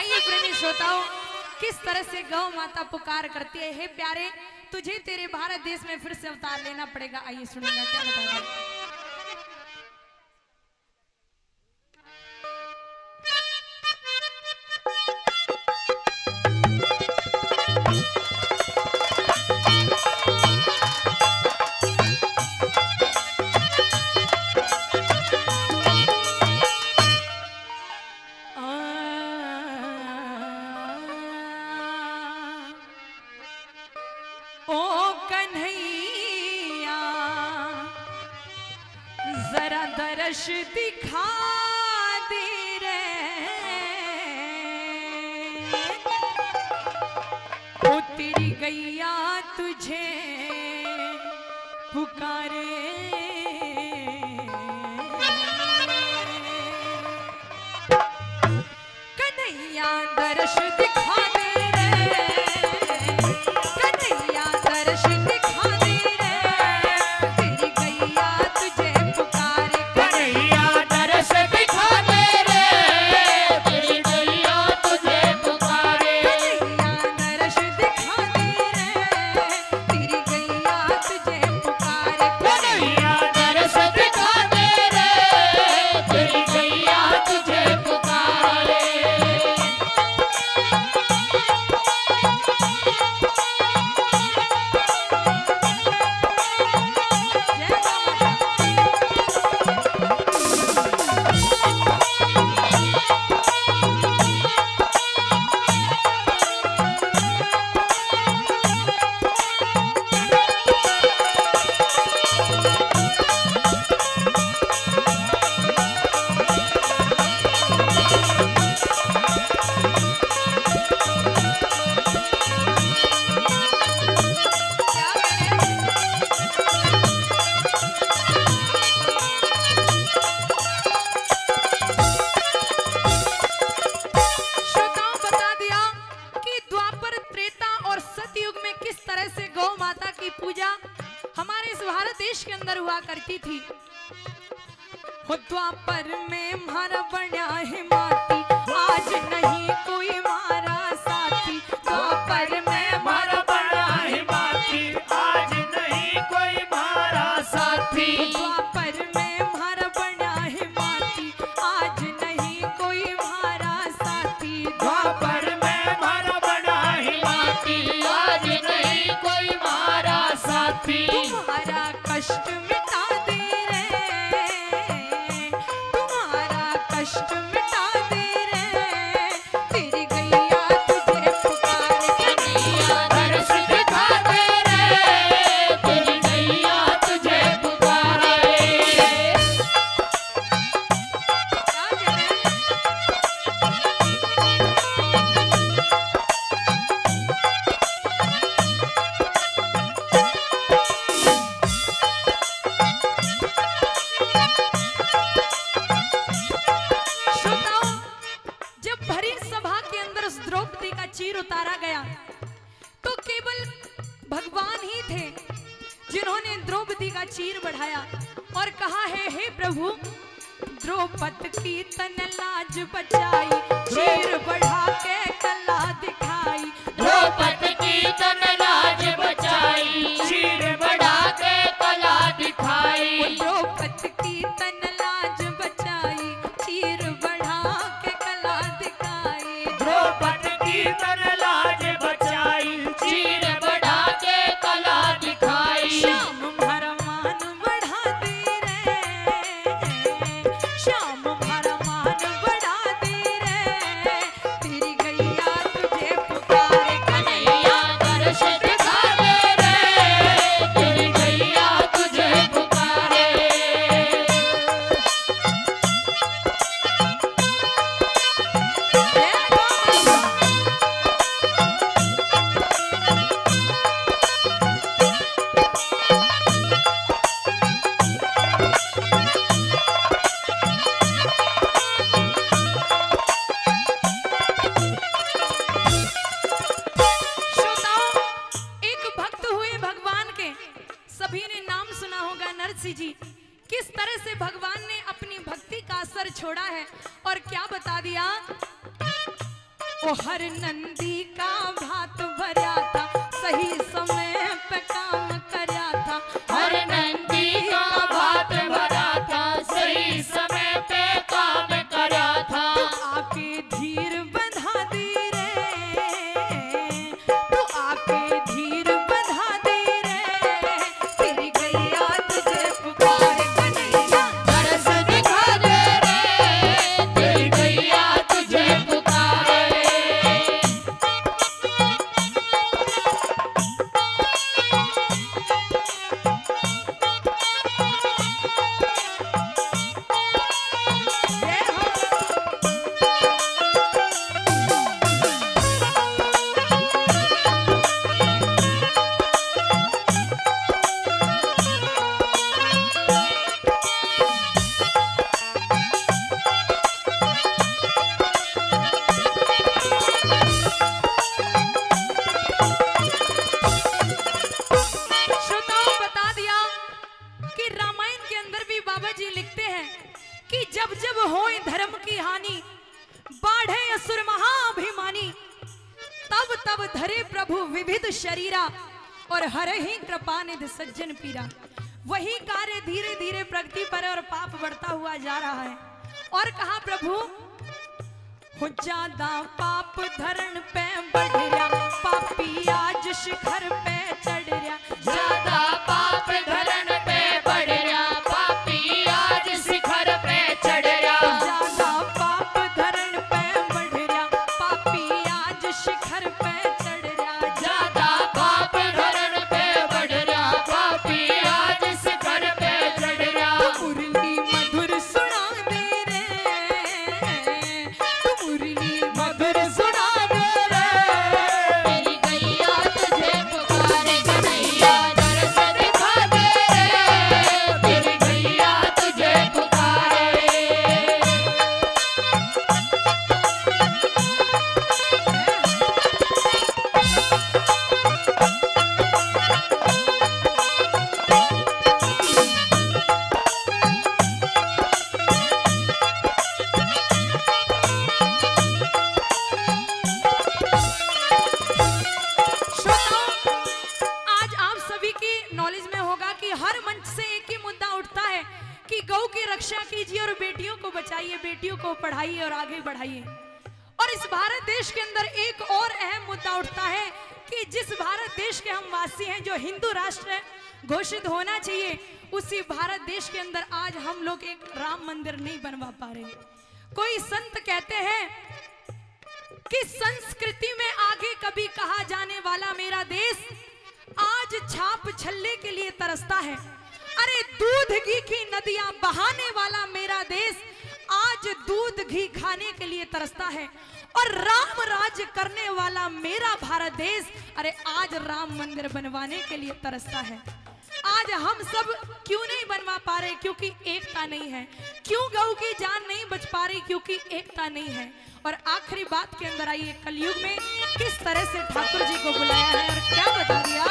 आइए प्रेमी श्रोताओं, किस तरह से गौ माता पुकार करती है। हे प्यारे, तुझे तेरे भारत देश में फिर से अवतार लेना पड़ेगा। आइए सुनिएगा क्या बताया। ओ कन्हैया जरा दर्श दिखा दे रे, ओ तेरी गैया तुझे पुकारे। कन्हैया दर्श दिखा दे रे, कन्हैया दर्श दिखा दे रे, तेरी गैया तुझे पुकारे। कन्हैया दर्श दिखा दे रे, तेरी गैया तुझे पुकारे। कन्हैया दर्श दिखा दे रे, तेरी गैया तुझे पुकारे। कन्हैया दर्श दिखा दे रे, तेरी गैया तुझे पुकारे। जय श्रोताओं, बता दिया कि द्वापर, त्रेता और सतयुग में किस तरह से गौ माता की पूजा हमारे इस भारत देश के अंदर हुआ करती थी। हो द्वापर में मारा बना है माती, आज नहीं कोई मारा साथी। द्वापर में मारा बड़ा है माती, आज नहीं कोई मारा साथी। द्वापर में मारा बना है माती, आज नहीं कोई मारा साथी। द्वापर में मारा बड़ा है माती, आज नहीं कोई मारा साथी। तुम्हारा कष्ट मिटा दे रे, तुम्हारा कष्ट मिटा दे रे, तेरी गैया तुझे पुकारे। कन्हैया दर्श दिखा दे रे, तेरी गैया तुझे पुकारे। श्रोताओं, जब भरी सभा के अंदर उस द्रौपदी का चीर उतारा गया तो केवल भगवान ही थे जिन्होंने द्रौपदी का चीर बढ़ाया और कहा है, हे प्रभु, द्रौपद की तन लाज बचाई, चीर बढ़ा के कला दिखाई। द्रौपद की तन लाज बचाई, चीर बढ़ा के कला दिखाई। द्रौपद की तन लाज बचाई, चीर बढ़ा के कला दिखाई। द्रौपद की तन लाज बचाई, चीर बढ़ा के कला दिखाई। श्याम भरा मान बढ़ा दे रे, श्याम भरा मान बढ़ा दे रे, तेरी गैया तुझे पुकारे। कन्हैया दर्श दिखा दे रे, तेरी गैया तुझे पुकारे। जय गौ माता। श्रोताओं, एक भक्त हुए भगवान के, सभी ने नाम सुना होगा, नरसिंह जी। किस तरह से भगवान ने अपनी भक्ति का असर छोड़ा है और क्या बता दिया। ओ हर नंदी का भात भरा था, सही समय पे काम करया था। हर नंदी का भात भरा था, सही समय पे काम करा था। तू आके धीर बंधा दी रे, तू आके धीर बंधा दी रे, तेरी गैया तुझे पुकारे कन्हैया, तरस दिखा दे रे, तेरी गैया तुझे पुकारे। जय हो। श्रोताओं, बता दिया कि रामायण के अंदर भी बाबा जी लिखते हैं कि जब जब होए धर्म की हानि, बाढ़े असुर महाअभिमानी, तब तब धरे प्रभु विविध शरीरा, और हर ही कृपा निधि सज्जन पीरा। वही कार्य धीरे धीरे प्रगति पर और पाप बढ़ता हुआ जा रहा है। और कहा प्रभु हो ज्यादा पाप धरण पे बढ़ रहा, पापी आज शिखर पे चढ़ रहा। ज्यादा पाप धरण पे बढ़ रहा, पापी आज शिखर पे चढ़ रहा। ज्यादा पाप धरण पे बढ़ रहा, पापी आज शिखर पे चढ़ रहा। ज्यादा पाप धरण पे बढ़ रहा, पापी आज शिखर पे चढ़ रहा। तू मुरली मधुर सुना दे रे, तू मुरली मधुर सुना दे रे, तेरी गैया तुझे पुकारे कन्हैया, तरस दिखा दे रे, तेरी गैया तुझे पुकारे। श्रोताओं, आज आप सभी की नॉलेज में होगा कि हर मंच से एक ही मुद्दा उठता है कि गौ की रक्षा कीजिए और बेटियों को बचाइए, बेटियों को पढ़ाइए और आगे बढ़ाइए। और इस भारत देश के अंदर एक और अहम मुद्दा उठता है कि जिस भारत देश के हम वासी हैं, जो हिंदू राष्ट्र घोषित होना चाहिए, उसी भारत देश के अंदर आज हम लोग एक राम मंदिर नहीं बनवा पा रहे। कोई संत कहते हैं कि संस्कृति में आगे कभी कहा जाने वाला मेरा देश आज छाप छल्ले के लिए तरसता है। अरे दूध घी की नदियां बहाने वाला मेरा देश आज दूध घी खाने के लिए तरसता है। और राम राज्य करने वाला मेरा भारत देश अरे आज राम मंदिर बनवाने के लिए तरसता है। आज हम सब क्यों नहीं बनवा पा रहे? क्योंकि एकता नहीं है। क्यों गऊ की जान नहीं बच पा रही? क्योंकि एकता नहीं है। और आखिरी बात के अंदर आइए, कलयुग में किस तरह से ठाकुर जी को बुलाया है और क्या बता दिया।